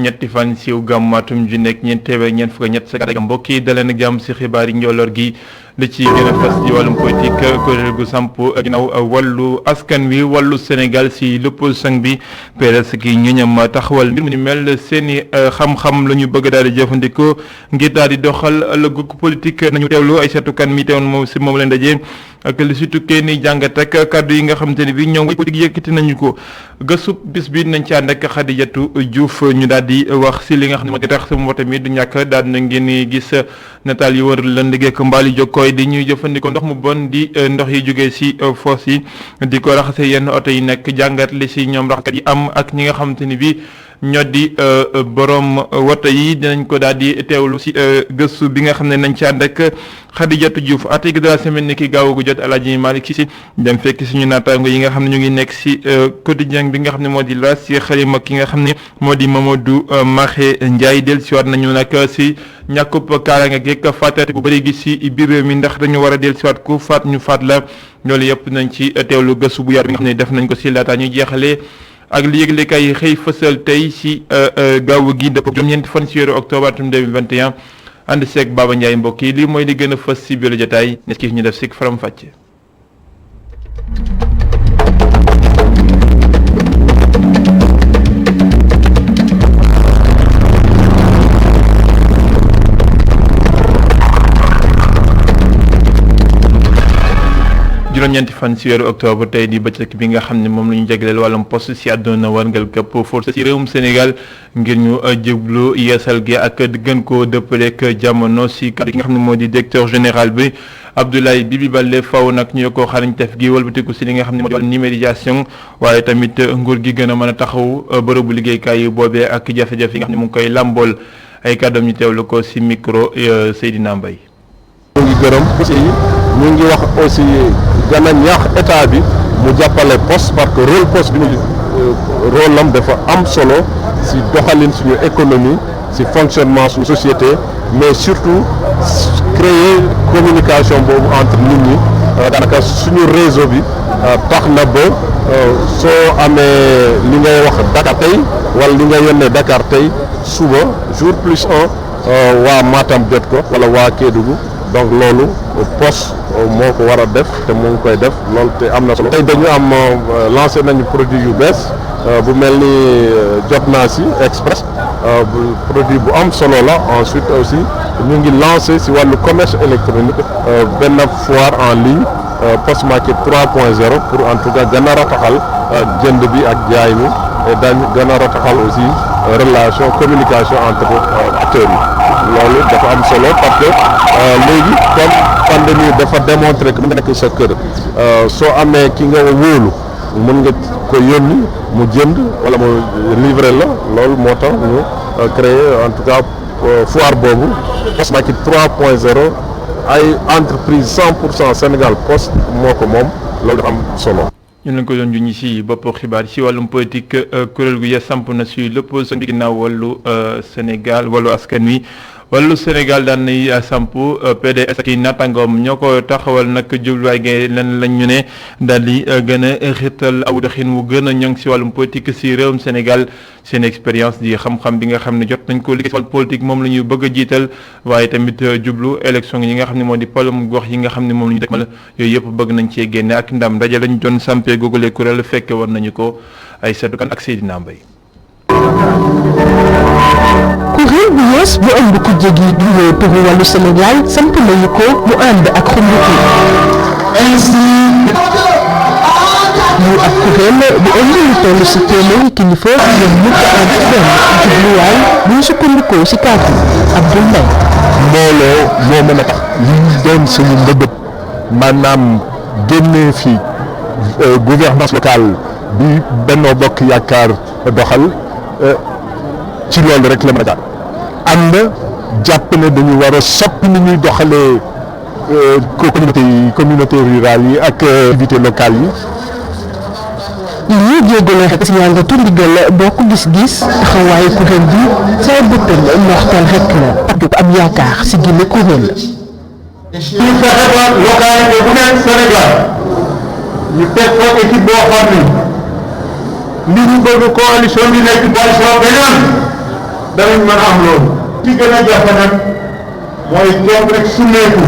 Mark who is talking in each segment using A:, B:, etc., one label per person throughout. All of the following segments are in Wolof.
A: juróom-ñetti fan siiw gàmmu atum ju nekk ñeent téeméer ñeent fukk ak ñett sa gàddaay mbokk yi daleen ak jàmm si xibaar yi njooloor gi li ci gën a fas ci wàllum politique kuréel gu samp ginnaaw wàllu askan wi wàllu Sénégal si l'opposition bi PDS ki ñoñam taxawal mbir mu ni mel seeni xam-xam la ñu bëgg daal di jëfandikoo ngir daal di doxal ëllëgu politique nañu teewlu ay seetukan mi teewoon moom si moom leen daje ak li si tukkee ni jàngat ak kàddu yi nga xamante ne bi ñoom politique yëkkati nañu ko gëstu bis bi nañ ci ànd ak Khadijatou Diouf ñu daal di wax si li nga xam ne moo tax sama tamit du ñàkk daal na ngeen gis nataal yi wër lëndëg ak mbaali jokkooy di ñuy jëfandikoo ndox mu bon di ndox yi jógee si foos yi di ko raxase yenn oto yi nekk jàngat li si ñoom raxkat yi am ak ñi nga xamante ni bi ñoo di borom woto yi dinañ ko daal di teewlu si gëstu bi nga xam ne nañ ci ànd ak Khadijatou Diouf article de la semaine ni ki gaaw gu jot Alaaji Malick Si dem fekk suñu naataango yi nga xam ne ñu ngi nekk si quotidien bi nga xam ne moo di la si xalima ki nga xam ne moo di Mamadou Makhé Ndiaye del si waat nañu nag si ñàkkub kaaraange geeg fàttati bu bëri gi si biir réew mi ndax dañu war a del si waat ku faat ñu faat la loolu yëpp nañ ci teewlu gëstu bu yaatu bi nga xam ne def nañ ko si laata ñu jeexalee ak li yëglekaay yi xëy fësal tey si gaawu gi dëpp juróom-ñeenti fan si weeru octobre atum 2021 ànd seeg Baba Ndiaye mbokk yi lii mooy li gën a fës si biir jotaay nes ki ñu def si faram fàcce. juróom-ñeenti fan si weeru octobre tey di bëccëg bi nga xam ne moom la ñu jagleel wàllum poste si àdduna warngal këpp force si réewum Sénégal ngir ñu jublu yeesal gi ak gën koo dëppaleek jamono si kàddu gi nga xam ne moo di directeur général bi Abdoulaye Bibi Baldé faw nag ñu ko xarañteef gi walbatiku si li nga xam ne moo di wàllu numérisation waaye tamit nguur gi gën a mën a taxaw bërëbu liggéeykaay yi boobee ak jafe-jafe yi nga xam ne mu ngi koy làmbool ay kàddoom ñu teewlu ko si micro Seydina Mbaye.
B: ñu ngi gërëm aussi ñu ngi wax aussi gën a ñaax état bi mu jàppale poste parce que rôle poste bi rôle am dafa am solo si doxalin suñu économie si fonctionnement suñu société mais surtout créer communication boobu entre nit ñi daanaka suñu réseau bi tax na ba soo amee li ngay wax Dakar tey wala li nga yónnee Dakar tey suba jour plus un waa Matam jot ko wala waa Kédougou donc loolu poste moo ko war a def te mu ngi koy def loolu te am na solo tey dañu am lancé nañu produit yu bees bu mel ni jot naa si express produit bu am solo la ensuite aussi ñu ngi lancé si wàllu commerce électronique benn foire en ligne Post Market 3.0 pour en tout cas gën a rataxal jënd bi ak jaay mi et dañ gën a rataxal aussi relation communication entre acteurs yi loolu dafa am solo parce que léegi comme pandémie dafa démontrer que mën nga nekk sa kër soo amee ki nga wóolu mën nga ko yónni mu jënd wala mu livrer la loolu moo tax ñu créer en tout cas foire boobu Post Market 3.0 ay entreprise 100% Sénégal Poste moo ko moom loolu dafa am solo.
A: ñu leen ko doon junñi si bopp xibaar si wàllum politique kuréel gu ya samp na si l'opposition bi ginnaaw wàllu Sénégal wàllu askan wi wàllu Sénégal daan nay samp PDS ak i nattangoom ñoo ko taxawal nag jubluwaay gi lan lañ ñu ne daal di gën a xital aw doxin wu gën a ñoŋ si wàllum politique si réewum Sénégal seen expérience di xam-xam bi nga xam ne jot nañ ko liggéey si wàllu politique moom la ñu bëgg a jiital waaye tamit jublu élection yi nga xam ne moo di palum gox yi nga xam ne moom la ñu dëkmal yooyu yëpp bëgg nañ cee génne ak ndam ndaje lañ doon sampee googule kuréel fekke war nañu ko ay seetu kan ak Seydina Mbaye.
C: kuréel bu yees bu ëmb ku jéggi du woo turu wàllu Sénégal samp nañu ko mu ànd ak xumbuki mu ak kuréel bu ëmb lu toll si téeméeri kilifa ñoom ñëpp ànd benn jubluwaay bu ñu sukkandikoo si kàddu Abdoul Mbaye.
B: mbooloo moo mën a tax li doon suñu mbëbët maanaam génnee fi gouvernance locale bi Benno Bokk Yaakaar doxal ci loolu rek la mën a jaar am na jàpp ne dañu war a soppi ni ñuy doxalee communauté rurale yi ak activité locale yi.
C: lii jéegale rek si yàngatu ndigal bokk gis-gis taxawaayu kuréel bi say bëttal ndoxtal rek la parce que am yaakaar si gile kuréel.
D: ñu fexe ba localité bu nekk Sénégal ñu teg ko équipe boo xam ni li ñu bëgg coalition bi nekk coalition beneen danañ mën a am loolu. ci gën a jafe nag mooy toog rek summeeku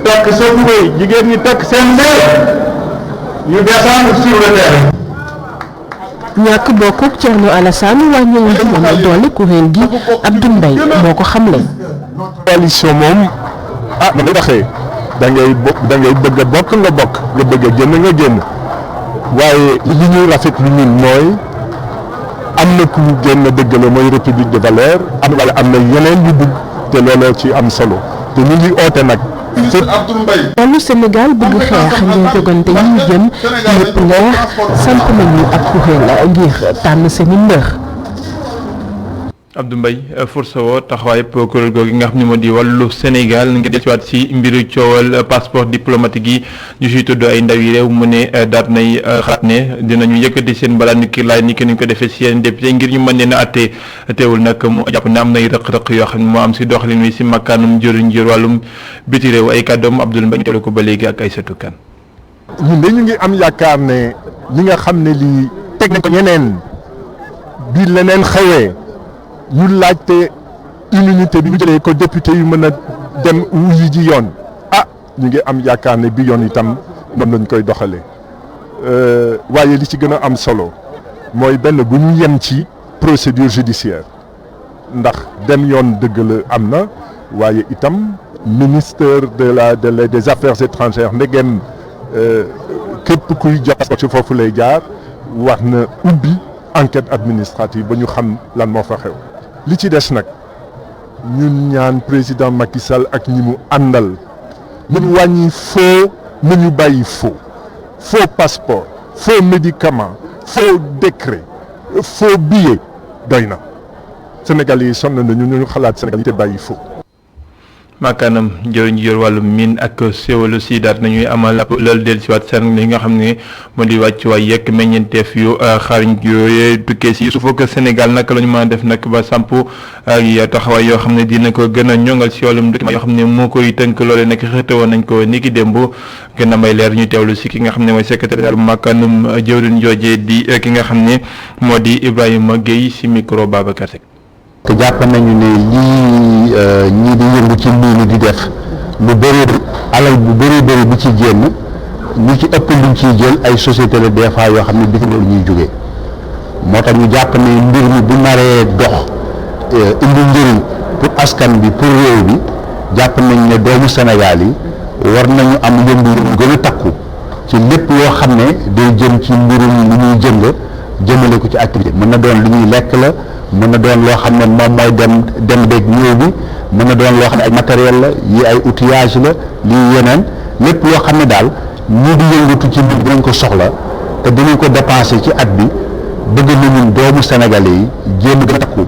D: takk sa tubéy jigéen ñi takk seen leer ñu descendre sur le terrain.
C: ñàkk bokkuk Thierno Alassane wàññiwul jamono doole kuréel gi Abdou Mbaye moo ko xamle.
B: coalition moom ma nga waxee da ngay bëgg a bokk nga bokk nga bëgg a génn nga génn waaye li ñuy rafetlu ñun mooy am na ku génn dëgg la mooy république de valeur am na yeneen yu dugg te looloo ci am solo te ñu ngi oote nag.
C: wàllu Sénégal bëgg xeex ngir jogante yi ñu jëm lépp leer samp nañu ab kuréel ngir tànn seeni mbër.
A: Abdou Mbaye Forcewo taxawaay kuréel googu nga xam ne moo di wàllu Sénégal nga dellusiwaat ci mbiru coowal passeport diplomatique yi ñu siy tudd ay ndaw yi réew mu ne daat nay xalaat ne dinañu yëkkati seen balaa ni ki laay ni ki ñu ko defee si yeneen député ngir ñu mën leen a àtte teewul nag mu jàpp ne am nay rëq-rëq yoo xam ne moo am si doxalin wi si makkaanum jëriñ jër wàllum biti réew ay kàddoom Abdoul Mbaye ñu teewlu ko ba léegi ak Aïssatou Kane.
B: ñun dañu ngi am yaakaar ne ñi nga xam ne lii teg nañ ko ñeneen bi leneen xewee ñu laajte immunité bi ñu jëlee ko député yu mën a dem wuyu ji yoon ñu ngi am yaakaar ne bi yoon itam noonu lañ koy doxalee waaye li ci gën a am solo mooy benn bu ñu yem ci procédure judiciaire ndax dem yoon dëgg la am na waaye itam ministère des affaires étrangères ndegem képp kuy jot ci foofu lay jaar war na ubbi enquête administrative ba ñu xam lan moo fa xew. li ci des nag ñun ñaan président Macky Sall ak ñi mu àndal ñu wàññi faux nañu bàyyi faux passeport faux médicament faux décret faux billet doy na Sénégal yi sonn nañu ñu xalaat Sénégal yi te bàyyi faux.
A: maakaanam jëriñ ji yor wàllu mine ak séwalu si daat nañuy amal ab loolu dellusiwaat seen li nga xam ne moo di wàccuwaay yekk meññeenteef yu xarañ yooyu tukkee si su fekk Sénégal naka la ñu mën a def nag ba samp ay taxawaay yoo xam ne dina ko gën a ñongal si wàllum document yoo xam ne moo koy tënk loolee nag xëte woon nañ ko ni ki démb gën a may leer ñu teewlu si ki nga xam ne mooy secrétaire maakaanum jëwriñ joojee di ki nga xam ne moo di Ibrahima Guèye si micro Babacar Seck.
E: te jàpp nañu ne lii ñii di yëngu ci mbiru di def lu bëri alal bu bëri bi ci génn ñu ci ëpp luñ ciy jël ay société la des fois yoo xam ne bitim réew ñuy jógee moo tax ñu jàpp ne mbir mi bu naree dox indi njëriñ pour askan bi pour réew bi jàpp nañ ne doomu Sénégal yi war nañu am yëngu gën a takku ci lépp yoo xam ne day jëm ci mbirum lu ñuy jëmale ko ci activité mën na doon lu ñuy lekk la mën na doon loo xam ne moom mooy dem beeg ñëw bi mën na doon loo xam ne ay matériel la yi ay outillage la lii yeneen lépp loo xam ne daal ñii di yëngatu ci mbir dinañ ko soxla te dinañ ko dépensé ci at bi bëgg nañu doomu Sénégalais yi jéem gën a takku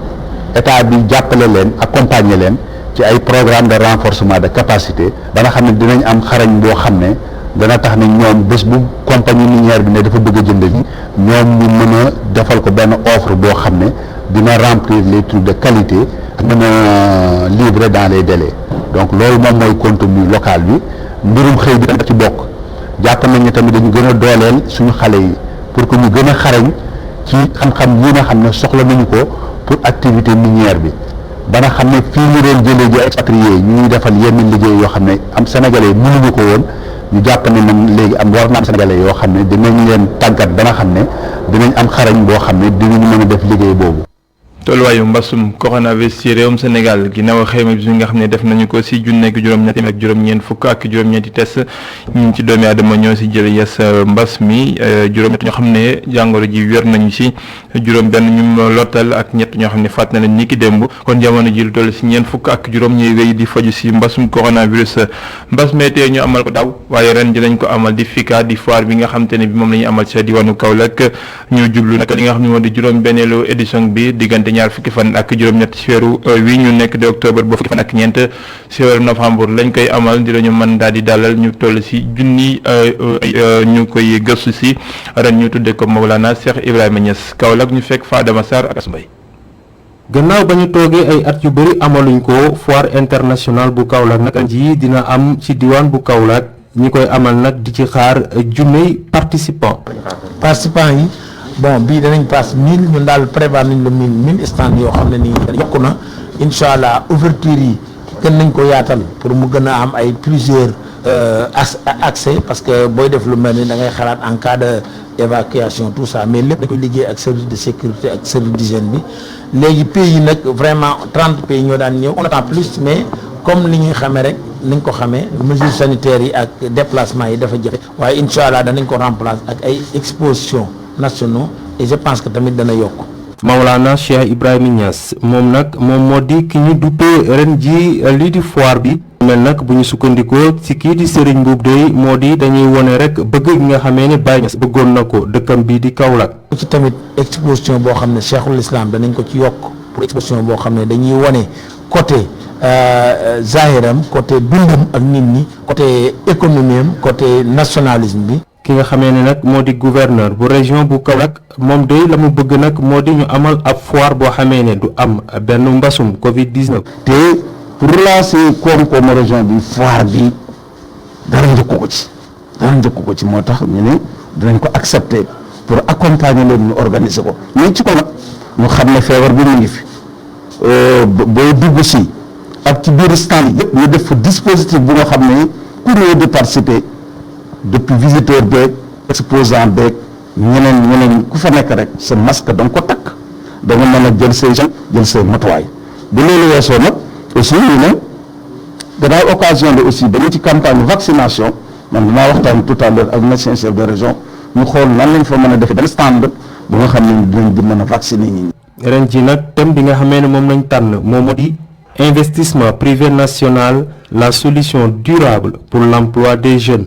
E: état bi jàppale leen accompagner leen ci ay programme de renforcement de capacité ba nga xam ne dinañ am xarañ boo xam ne dana tax ne ñoom bés bu compagnie minière bi ne dafa bëgg a jënd li ñoom ñu mën a defal ko benn offre boo xam ne dina remplir les trucs de qualité mën a livrer dans les délais donc loolu moom mooy contenu local bi mbirum xëy bi dafa ci bokk jàpp nañ ne tamit dañu gën a dooleel suñu xale yi pour que ñu gën a xarañ ci xam-xam yi nga xam ne soxla nañu ko pour activité minière bi ba nga xam ne fii ñu doon jëlee ji expatrié ñuy defal yenn liggéey yoo xam ne am sénégalais mënuñu ko woon ñu jàpp ne man léegi war na am sénégalais yoo xam ne dinañ leen tàggat ba nga xam ne dinañ am xarañ boo xam ne dinañu mën a def liggéey boobu.
A: tolluwaayu mbasum coronavirus ci réewum Sénégal ginnaaw xayma bi nga xam ne def nañu ko si junne ak juróom-ñett ak juróom-ñeent fukk ak juróom-ñeenti test ñu ci doomi aadama ñoo si jël yes mbas mi juróom-ñett ñoo xam ne jàngoro ji wér nañu si juróom-benn ñu lottal ak ñett ñoo xam ne faat na leen ni ki démb kon jamono ji lu toll si ñeent fukk ak juróom ñuy wéy di faju si mbasum coronavirus mbas meetee ñu amal ko daaw waaye ren dinañ ko amal di FICA di foire bi nga xam te ne bi moom la ñuy amal sa diwaanu Kaolack ñu jublu nag li nga xam ne moo di juróom-benneelu édition bi diggante ñaar fukki fan ak juróom-ñett ci weeru wi ñu nekk de octobre ba fukki fan ak ñeent ci weeru novembre lañ koy amal di lañu mën daal di dalal ñu toll ci junni ñu koy gëstu ci ren ñu tudde ko Mawlana Cheikh Ibrahima Niass Kaolack ñu fekk Fadama Sarr ak Asmbay.
F: gannaaw ba ñu toogee ay at yu bëri amaluñ ko foire internationale bu Kaolack nag ji dina am ci diwaan bu Kaolack ñi koy amal nag di ci xaar junney participants
G: yi bon bii danañ passe 1000 ñun daal prévoir nañ la 1000 stand yoo xam ne nii yokku na incha allah ouverture yi gën nañ ko yaatal pour mu gën a am ay plusieurs accès parce que booy def lu mel ni da ngay xalaat en cas de évacuation tout ça mais lépp da koy liggéey ak service de sécurité ak service d'hygiène bi léegi pays yi nag vraiment 30 pays ñoo daan ñëw on attend plus mais comme li ñuy xamee rek niñ ko xamee mesures sanitaires yi ak déplacement yi dafa jafe waaye incha allah danañ ko remplacer ak ay expositions nationaux et je pense que tamit dana yokk.
F: Maolana Cheikh Ibrahima Niass moom nag moom moo di ki ñu duppee ren ji lii di foire bi mel nag bu ñu sukkandikoo ci kii di Serigne Mboup dey moo di dañuy wone rek bëgg gi nga xamee ne Baye Niass bëggoon na ko dëkkam bii di Kaolack.
G: ci tamit exposition boo xam ne Cheikhul Islam danañ ko ci yokk pour exposition boo xam ne dañuy wone côté zahiram côté dundam ak nit ñi côté économie am côté nationalisme bi.
F: ki nga xamee ne nag moo di gouverneur bu région bu Kaolack moom day la mu bëgg nag moo di ñu amal ab foire boo xamee ne du am benn mbasum Covid-19.
E: te pour relancer koom-koomu région bi foire bi dara njëkku ko ci moo tax ñu ne dinañ ko accepter pour accompagner leen ñu organiser ko mais ci ko nag ñu xam ne feebar bi mu ngi fi boo dugg si ak ci biir stand yëpp ñu def fa dispositif bu nga xam ne ku ñëw di participer depuis visiteur beeg exposant beeg ñeneen ku fa nekk rek sa masque da nga ko takk da nga mën a jël say matuwaay bu loolu weesoo nag aussi ñu ne gannaaw occasion de aussi dañu ci campagne vaccination man dinaa waxtaan tout à l'heure ak médecin chef de région ñu xool nan lañ fa mën a defee benn stand bu nga xam ne dinañ di mën a vacciner nit ñi.
F: ren ji nag thème bi nga xamee ne moom lañ tànn moom moo di investissement privé national la solution durable pour l'emploi des jeunes.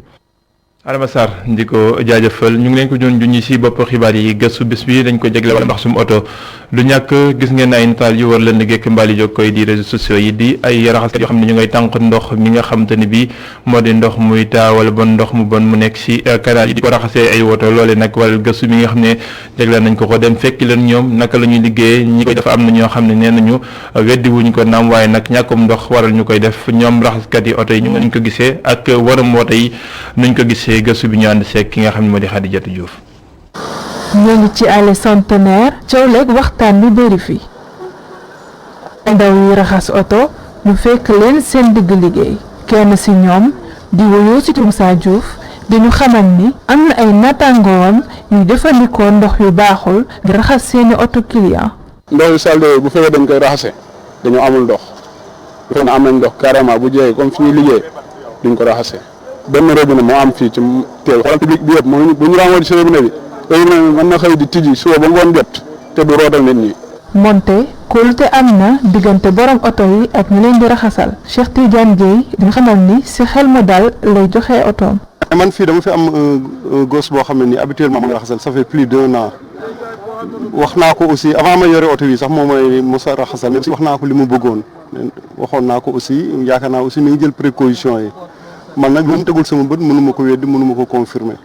A: Adama Sarr di ko jaajëfal ñu ngi leen ko doon junñi ci bopp xibaar yi gëstu bis bi dañ ko jagle wala ndax sum oto du ñàkk gis ngeen ay nataal yu war leen di gekk mbaali jog koy di réseaux sociaux yi di ay raxaskat yoo xam ne ñu ngay tànq ndox mi nga xam te ne bi moo di ndox muy taa wala bon ndox mu bon mu nekk ci canal yi di ko raxasee ay woto loole nag waral gëstu mi nga xam ne jagle nañ ko dem fekki leen ñoom naka la ñuy liggéeyee ñi koy def am na ñoo xam ne nee nañu weddi wuñ ko naam waaye nag ñàkkum ndox waral ñu koy def ñoom raxaskat yi oto yi ñu nañ ko gisee ak waram woto yi nuñ ko gisee gëstu bi ñu ànd seeg ki nga xam ne moo di Khadijatou Diouf.
C: ñoo ngi ci allée Centenaire coow leeg waxtaan bi bëri fi ndaw yi raxas oto ñu fekk leen seen digg liggéey kenn ci ñoom di wuyoo ci Moussa Diouf di ñu xamal ni am na ay nattaangoom yu jëfandikoo ndox yu baaxul di raxas seeni oto client.
B: ndox yu salte bu fekkee dañ koy raxase dañoo amul ndox bu fekkee am nañ ndox carrément bu jeexee comme fi ñuy liggéey duñ ko raxase benn robinet moo am fii ci teew xoolal public bi yëpp moom bu ñu ràngoo ci robinet bi robinet mën na xëy di tijji suba ba ngoon jot te du rootal nit ñi.
C: monte kóolute am na diggante borom oto yi ak ñu leen di raxasal Cheikh Tidiane Gueye di nga xamal ni ci xel mu dal lay joxe otoom.
B: man fii dama fi am gosse boo xam ne nii habituellement ma nga raxasal ça fait plus d'1 an wax naa ko aussi avant ma yore oto bi sax moom mooy Moussa raxasal mais wax naa ko li mu bëggoon waxoon naa ko aussi yaakaar naa aussi mi ngi jël précaution yi. man nag lu mu tegul sama bët mënu ma ko weddi mënu ma ko confirmer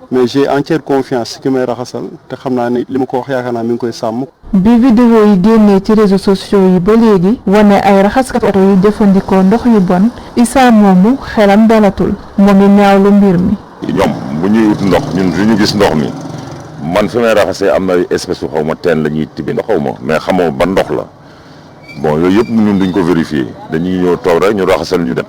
B: mais j'ai entière confiance ci ki may raxasal te xam naa ne li ma ko wax yaakaar naa mi ngi koy sàmm.
C: bi vidéo yi génnee ci réseaux sociaux yi ba léegi wane ay raxaskat oto yu jëfandikoo ndox yu bon Issa moomu xelam dalatul moom i ñaawlu mbir mi.
H: ñoom bu ñuy ut ndox ñun du ñu gis ndox mi man fi may raxasee am na espèce su xaw ma teen la ñuy tibbi ndox xaw ma mais xamoo ban ndox la bon yooyu yëpp ñun duñ ko vérifier dañuy ñëw toog rek ñu raxasal ñu dem.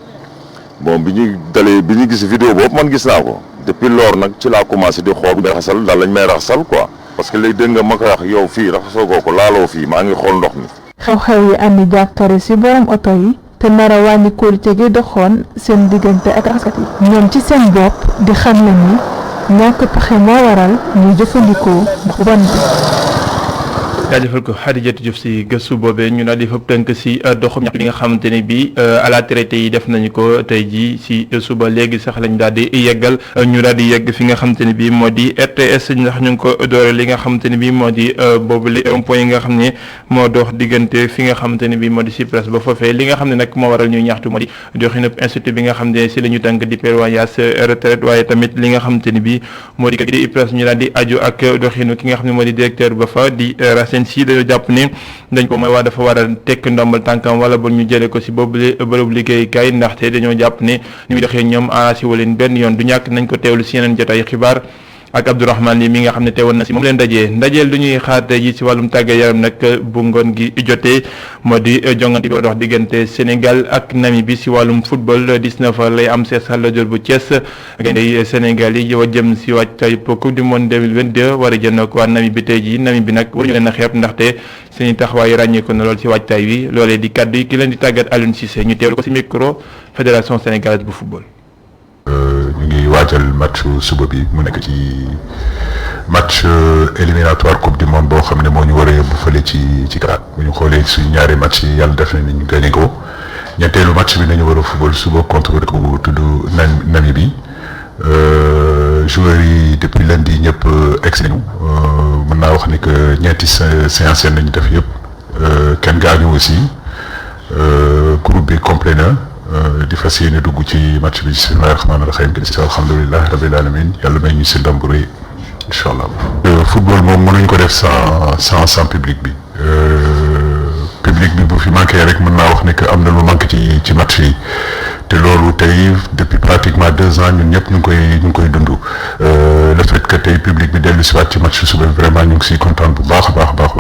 H: bon bi ñu gis vidéo boobu man gis naa ko depuis lors nag ci laa commencé di xool bu raxasal daal lañ may raxasal quoi parce que léegi dégg nga ma ko wax yow fii raxasoo ko laaloo fii maa ngi xool ndox mi.
C: xew-xew yi andi jàkkare ci borom oto yi te nar a wàññi kóolute gi doxoon seen diggante ak raxaskat yi ñoom ci seen bopp di xam ne ni ñàkk pexe moo waral ñuy jëfandikoo ndox bon bi.
A: jaajëfal ko Khadijatou Diouf ci gëstu boobee ñu daal di fëpp tënk ci doxum ñaxtu bi nga xamante ne bii à la traité yi def nañu ko tey jii ci suba léegi sax lañ daal di yeggal ñu daal di yegg fi nga xamante ne bii moo di RTS ndax ñu ngi ko doore li nga xamante ne bii moo di boobu li point yi nga xam ne moo dox diggante fi nga xamante ne bii moo di ci presse ba foofee li nga xam ne nag moo waral ñuy ñaxtu moo di doxinu institut bi nga xam ne ci la ñu tënk di prévoyance retraite waaye tamit li nga xamante ne bii moo di presse ñu daal di aju ak doxinu ki nga xam ne moo di directeur ba fa di si dañoo jàpp ne dañ ko mooy waa dafa war a tekk ndombal tànkam wala ba ñu jëlee ko si boobu bërëbu liggéeykaay ndaxte dañoo jàpp ne ni muy doxee ñoom arrangé wu leen benn yoon du ñàkk nañ ko teewlu si yeneen jotaay xibaar ak Abdourahmane Ly mi nga xam ne teewoon na si moom leen ndajeel lu ñuy xaar tey ji si wàllum tàggat yaram nag bu ngoon gi jotee moo di jongante bi dox diggante Sénégal ak Namibie si wàllum football 19h lay am see Stade Lat Dior bu Thiès gaynde Sénégal yi yow jëm si waajtaay Coupe du monde 2022 war a jënd ak waa Namibie tey ji Namibie nag waruñu leen a xeeb ndaxte seen taxawaay ràññeeku na lool si waajtaay wi loolee di kaddu yi ki leen di tàggat Aliou Cissé ñu teewlu ko si micro fédération sénégalaise bu football.
I: ñu ngi waajal match suba bi mu nekk ci match éliminatoire coupe du monde boo xam ne moo ñu war a yóbbu fële ci Qatar bu ñu xoolee suñu ñaari match yi yàlla def na ni ñu gagné ko ñetteelu match bi nañu war a football suba contre dëkk bu tudd Namibie joueurs yi depuis lundi ñëpp egg nañu mën naa wax ni que ñeenti séance nañu def yëpp kenn gaañu aussi groupe bi complet na. di fas yéene dugg ci match bi bismillahi rahmaani rahim di si alhamdulilah rabbil alamin yàlla may ñu si ndam bu rëy incha allah. football moom mënuñ ko def sans public bi public bi bu fi manqué rek mën naa wax ne que am na lu manqué ci match yi te loolu tey depuis pratiquement 2 ans ñun ñëpp ñu ngi koy dund le fait que tey public bi dellu si waat ci match suba vraiment ñu ngi siy kontaan bu baax a baax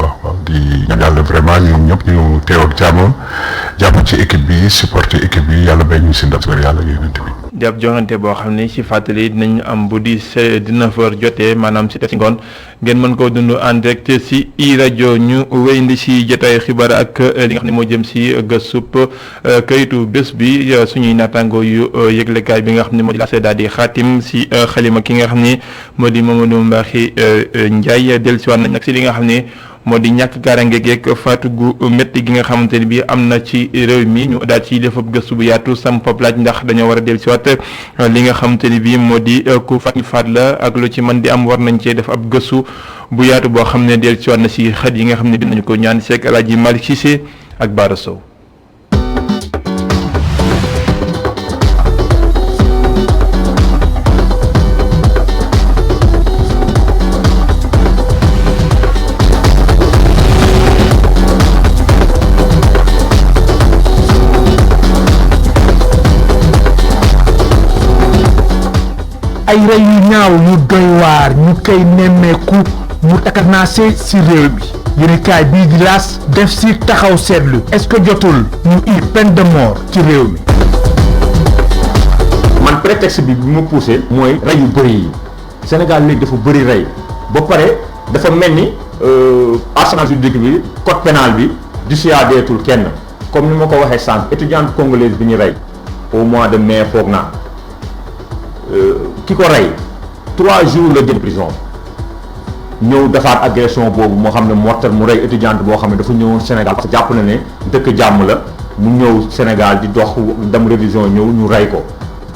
I: di ñaan yàlla vraiment ñun ñëpp ñu teew ak jàmm ci équipe bi supporter équipe bi yàlla bay ñu si ndam si yàlla yéenante bi.
A: di ab joŋante boo xam ne si fàttali dinañ am bu 19h jotee maanaam si te si ngoon ngeen mën koo dund en direct si iRadio ñu wéyandi si jotaay xibaar ak li nga xam ne moo jëm si gëstub kayitu bés bi suñuy naataango yu yëglekaay bi nga xam ne moo di la daal di xaatim si xalima ki nga xam ne moo di Mamadou Mbaxi Ndiaye dellusiwaat nañ nag si li nga xam ne moo di ñàkk kaaraange geeg faatu gu métti gi nga xamante ne bii am na ci réew mi ñu daal ci def ab gëstu bu yaatu sam fab laaj ndax dañoo war a dellusiwaat li nga xamante ne bii moo di ku faat la ak lu ci mën di am war nañ cee def ab gëstu bu yaatu boo xam ne dellusiwaat na si xët yi nga xam ne dinañu ko ñaan seeg El Hadji Malick Cissé ak Bara Sow.
G: ay rey yu ñaaw yu doy waar ñu koy nemmeeku mu takanaase ci réew mi yéenekaay bii di L'As def ci taxaw seetlu est-ce que jotul ñu indi peine de mort ci réew mi.
J: man prétexte bi ma poussé mooy rey yu bëri yi Sénégal léegi dafa bëri rey ba pare dafa mel ni arsenal juridique bi code pénal bi dissuadeetul kenn comme ni ma ko waxee sànq étudiante congolaise bi ñu rey au mois de mai foog naa. ki ko rey 3 jours la jël prison ñëw defaat agression boobu moo xam ne mortel mu rey étudiante boo xam ne dafa ñëwoon Sénégal parce que jàpp na ne dëkk jàmm la mu ñëw Sénégal di dox dem révision ñëw ñu rey ko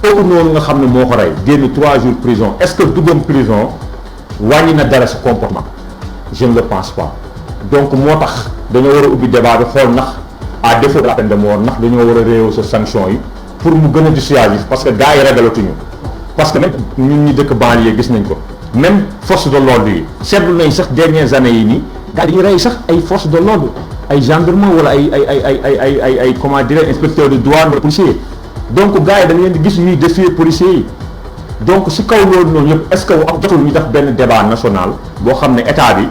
J: kooku noonu nga xam ne moo ko rey génn 3 jours prison est-ce que duggam prison wàññi na dara sa comportement je ne le pense pas donc moo tax dañoo war a ubbi débat bi xool ndax à défaut de la peine de mort ndax dañoo war a rehausser sanction yi pour mu gën a dissuasif parce que gars yi ragalatuñu parce que nag ñun ñi dëkk banlieue gis nañ ko même force de l'ordre yi seetlu nañ sax dernières années yi nii gars yi rey sax ay force de l'ordre ay gendarme wala ay comment dire inspecteur de douane wala policier donc gars yi dañ leen di gis ñuy défier policiers yi donc si kaw loolu noonu yëpp est-ce que wax jotul ñu def benn débat national boo xam ne état bi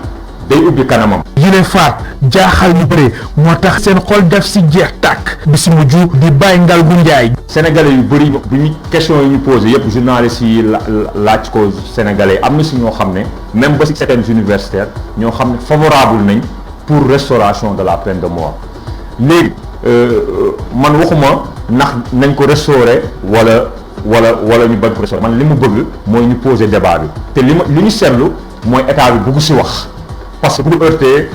J: day ubbi kanamam.
G: yile faat jaaxal ñu bëre moo tax seen xol def si jeex tàkk bi si mujj di bàyyi ngal gu njaay.
J: sénégalais yu bëri bu ñu question yi ñu posé yëpp journalistes yi laaj ko sénégalais am na si ñoo xam ne même ba si certaines universitaires ñoo xam ne favorable nañ pour restauration de la peine de mort léegi man waxuma ndax nañ ko restaurer wala ñu bañ ko restaurer man li mu bëgg mooy ñu poser débat bi te li ñu seetlu mooy état bi bëgg si wax. parce que bu heurter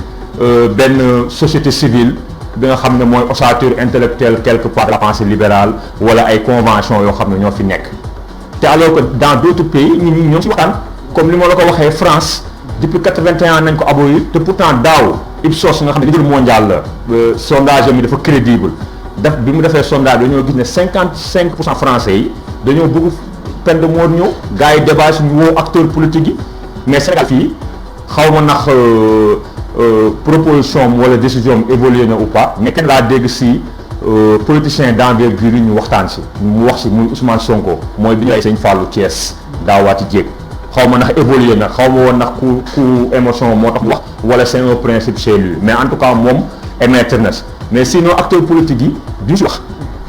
J: benn société civile bi nga xam ne mooy ossature intellectuelle quelque part de la pensée libérale wala ay convention yoo xam ne ñoo fi nekk te alors que dans d'autres pays nit ñi ñoo ci waxtaan comme li ma la ko waxee France depuis 81 nañ ko abolir te pourtant daaw Ipsos nga xam ne étude mondiale la sondage mi dafa crédible bi mu defee sondage dañoo gis ne 55% français yi dañoo bëgg peine de mort ñëw gars yi débat suñu woo acteurs politiques yi mais Sénégal fii xaw ma ndax proposition wala décision évolué na ou pas mais kenn laa dégg si politicien d'envergure yi ñu waxtaan si mu wax si muy Ousmane Sonko mooy bi ñu ay Sëñ Fallou Thiès daawaati jéeg xaw ma ndax évolué na xaw ma woon ndax ku émotion moo tax wax wala c'est un principe chez lui mais en tout cas moom émettre na mais sinon acteurs politiques yi duñ si wax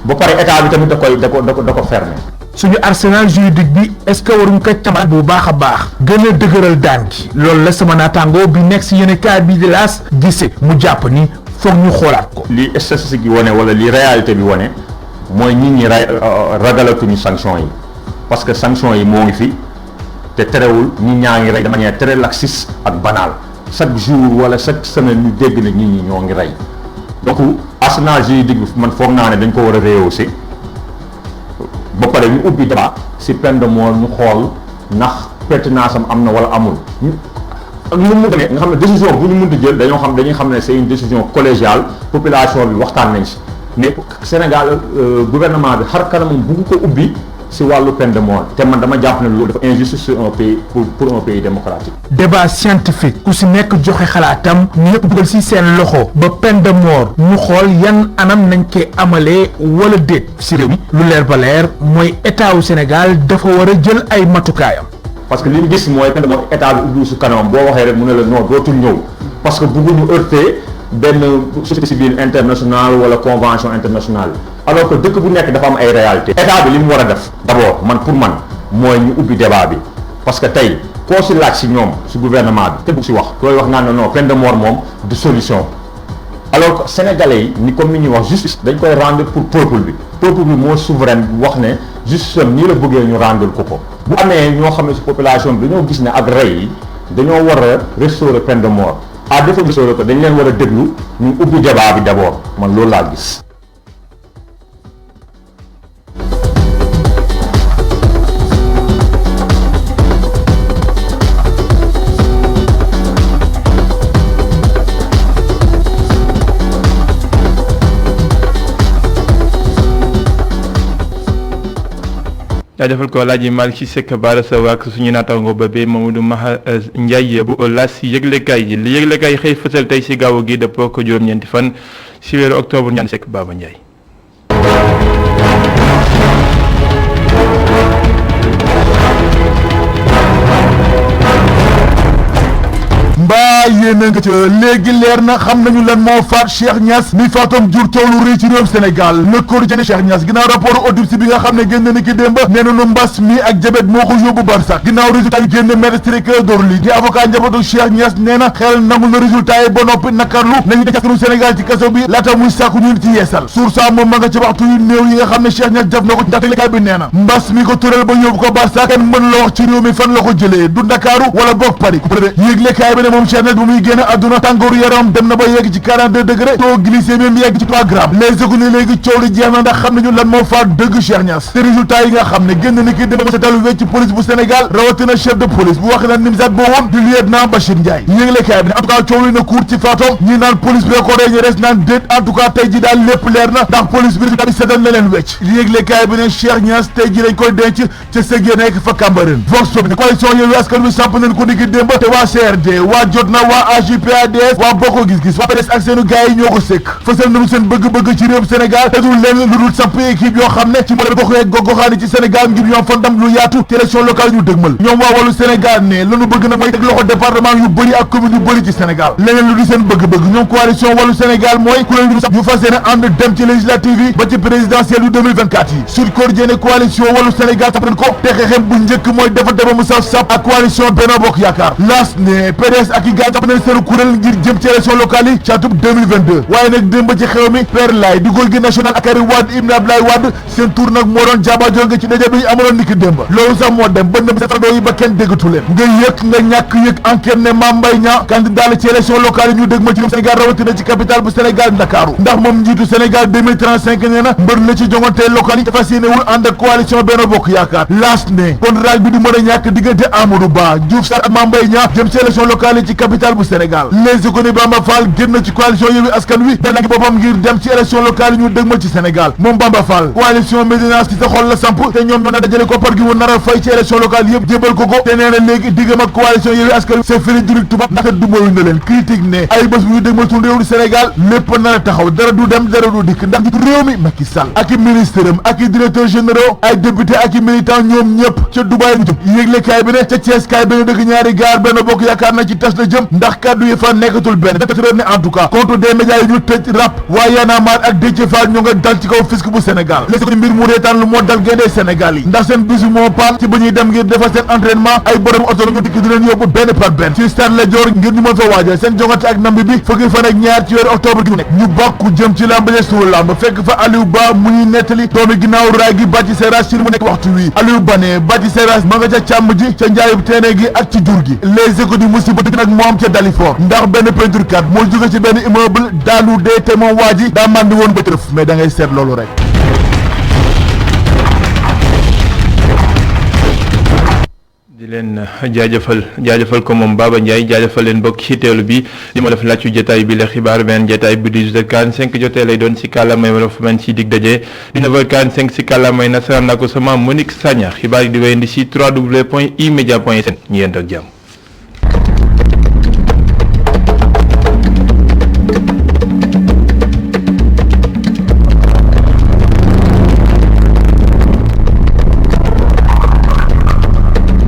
J: ba pare état bi tamit da ko fermer.
G: suñu arsenal juridique bi est-ce que waruñ ko càmbar bu baax a baax gën a dëgëral daan gi loolu la sama naataango bi nekk si yenn cas bi di laas gisee mu jàpp ni foog ñu xoolaat ko.
J: li statistique yi wane wala li réalité bi wane mooy nit ñi ragalatuñu sanction yi parce que sanction yi moo ngi fi te terewul nit ñaa ngi rey de manière très laxiste ak banale chaque jour wala chaque semaine ñu dégg na nit ñi ñoo ngi rey donc arsenal juridique bi man foog naa ne dañ ko war a rehausser ba pare ñu ubbi débat si peine de mort ñu xool ndax pertinence am na wala amul ak lu mu demee nga xam ne décision bu ñu mënti jël dañuy xam ne c'est une décision collégiale population bi waxtaan nañ si mais Sénégal gouvernement bi xar kanamam bugg ko ubbi si wàllu peine de mort te man dama jàpp ne loolu dafa injuste sur un pays pour un pays démocratique.
G: débat scientifique ku si nekk joxe xalaatam ñëpp dugal si seen loxo ba peine de mort ñu xool yan anam nañ koy amalee wala déet si réew mi lu leer ba leer mooy état wu Sénégal dafa war a jël ay matukaayam.
J: parce que li ñu gis mooy peine de mort état bi ubbi su kanamam boo waxee rek mu ne la non dootul ñëw parce que bëgguñu heurter benn société civile internationale wala convention internationale alors que dëkk bu nekk dafa am ay réalité état bi li mu war a def d'abord pour man mooy ñu ubbi débat bi parce que tey koo si laaj si ñoom si gouvernement bi te bu si wax koy wax naan non peine de mort moom du solution alors que sénégalais yi ni comme ni ñuy wax justice dañ koy rendre pour peuple bi moo souverain wax ne justice am nii la bëggee ñu rendre ko bu amee ñoo xam ne si population bi dañoo gis ne ak rey yi dañoo war a restaurer peine de mort à défaut de restaurer ko dañ leen war a déglu ñu ubbi débat bi d'abord man loolu laa gis.
A: jaajëfal ko Alaaji Malick Seck Bara Sow ak suñu naataango boobee Mamadou Maha Ndiaye bu L'As si yëglekaay yi li yëglekaay xëy fësal tey si gaaw gi dëppoo ko juróom-ñeenti fan si weeru octobre ñaan Seck Baba Ndiaye.
K: mbaa yéen a nga ca léegi leer na xam nañu lan moo faat Cheikh Niass mi faatoom jur coow lu rëy ci réewum Sénégal le quotidien Cheikh Niass ginnaaw rapport autopsie bi nga xam ne génn na ki démb nee nañu mbas mi ak jabet moo ko yóbbu Barsax ginnaaw résultat yi génn maître Ciré Clédor Ly di avocat njabootu Cheikh Niass nee na xel nangul na résultat yi ba noppi nakarlu nañu def askanu Sénégal ci kaso bi laata muy sàkku ñu ci yeesal source moom ma nga ci waxtu yu néew yi nga xam ne Cheikh Niass def na ko ndaxte likaay bi nee na mbas mi ko tëral ba yóbbu ko Barsax kenn mën la wax ci réew mi fan la ko jëlee du Ndakaaru wala boog Paris yéeg likaay bi ne moom Cheikh Niass bu muy génn àdduna tàngooru yaram dem na ba yegg ci 42 degré taux glycémie yegg ci 3 grammes les éco ne léegi coow li jeex na ndax xam nañu lan moo faat dëgg Cheikh Niass te résultat yi nga xam ne génn ni ki dem ko setal wecc police bu Sénégal rawatina chef de police bu wax na Nimzat boo woon du lieutenant Bachir Ndiaye yéeglekaay bi ne en tout cas coow li na kuur ci faatoom ñi naan police bee ko rey ñu res naan déet en tout cas tey ji daal lépp leer na ndax police bi résultat bi setal na leen wecc yéeglekaay bi ne Cheikh Niass tey ji dañ koy denc ca sëg ya nekk fa Cambérène vox pop coalition Yewwi Askan Wi samp nañ ko ni ki démb te waa CRD waa Jotna waa AJ/PADS waa Bokk Gis-Gis waa PDS ak seenu gaay yi ñoo ko sëkk fësal nañu seen bëgg-bëgg ci réewum Sénégal te dul leen lu dul samp équipe yoo xam ne ci mboolem gox yeeg gox-goxaani ci Sénégal ngir ñoom fa ndam lu yaatu ci élection locale ñu dëgmal ñoom waa Wallu Sénégal ne lañu bëgg nag mooy teg loxo département yu bëri ak commune yu bëri ci Sénégal leneen lu di seen bëgg-bëgg ñoom coalition Wallu Sénégal mooy ku leen ñu fas yéene ànd dem ci législative yi ba ci présidentielle yu 2024 yi Sud Quotidien coalition Wallu Sénégal tap nañ ko te xeexem bu njëkk mooy defante ba mu saf sap ak coalition Benno Bokk Yaakaar L'As ne PDS ak i gaay tap nañ seen kuréel ngir jëm ci élection locale yi ci atum 2022 waaye nag démb ci xew mi Père Laye di góor gi national ak Karim Wade Ibn Abdoulaye Wade seen tour nag moo doon jaaba jonge ci daje bi ñu amaloon niki démb loolu sax moo dem ba nëbb sa yi ba kenn déggatu leen nga yëg nga ñàkk yëg enquête ne Mame Mbaye Niang candidat la ci élection locale yi ñu dëg ma ci Sénégal rawatina ci capitale bu Sénégal Ndakaaru ndax moom njiitu Sénégal 2035 nee na mbër la ci jongante locale yi dafa séene wul ànd ak coalition Benno Bokk Yaakaar L'As ne kon raaj bi du mën a ñàkk diggante Amadou Ba Diouf Sarr ak Mame Mbaye Niang jëm ci élection locale yi ci capitale locale bu Sénégal. Les Économies Bamba Fall génn ci coalition Yewwi Askan Wi dana ngi boppam ngir dem ci élection locale yi ñu dëgmal ci Sénégal moom Bamba Fall coalition Médina ci sa xol la samp te ñoom ñoo na dajale koppar gi mu nar a fay ci élection locale yëpp jébal ko te nee na léegi diggam ak coalition Yewwi Askan Wi c'est fini durik tubaab ndaxte dumayu na leen critique ne ay bés bu ñu dëgmal suñu réew du Sénégal lépp nar a taxaw dara du dem dara du dikk ndax réew mi Macky Sall ak i ministre am ak i directeur généraux ay député ak i militant ñoom ñëpp ca Dubaay bu jëm yéegle kaay bi ne ca Thiès kaay benn dëkk ñaari gaar benn bokk yaakaar na ci tas la jëm ndax kaddu yi fa nekkatul benn dafa ne en tout cas contre des médias yi ñu tëj rap waaye Y'en a marre ak Déthié Fall ñoo nga dal ci kaw fisc bu Sénégal les ko mbir mu reetaan lu moo dal génnee Sénégal yi ndax seen bisu moo paan ci ba ñuy dem ngir defal seen entraînement ay borom oto la ñu dikk di leen yóbbu benn par benn ci stade Lat Dior ngir ñu mën fa waajal seen jongante ak nambi bi fukki fan ak ñaar ci weeru octobre gi nekk ñu bàkku jëm ci lamb ja suul lamb fekk fa Aliou Ba mu ñuy nettali doomi ginnaaw raay gi Bathie Seras ci mu nekk waxtu wi Aliou Ba ne Bathie Seras ma nga ca càmm ji ca njaayub teene gi ak ci jur gi les éco di musiba dëgg nag moo am ca Dalifort ndax benn peinture kat moo jóge ci benn immeuble daanu dee te moom waa ji daa màndi woon ba tërëf mais da ngay seet loolu rek.
A: di leen jaajëfal ko moom Baba Ndiaye jaajëfal leen bokk ci teewlu bi li ma def laaj jotaay bi la xibaar benn jotaay bi 18h45 jotee lay doon si kàllaamay wala fu mel si dig daje 19h45 si kàllaamay nasaraan naa ko sama Monique Sagna xibaar yi di wéyandi si www.imedia.sn ñu yend ak jàmm.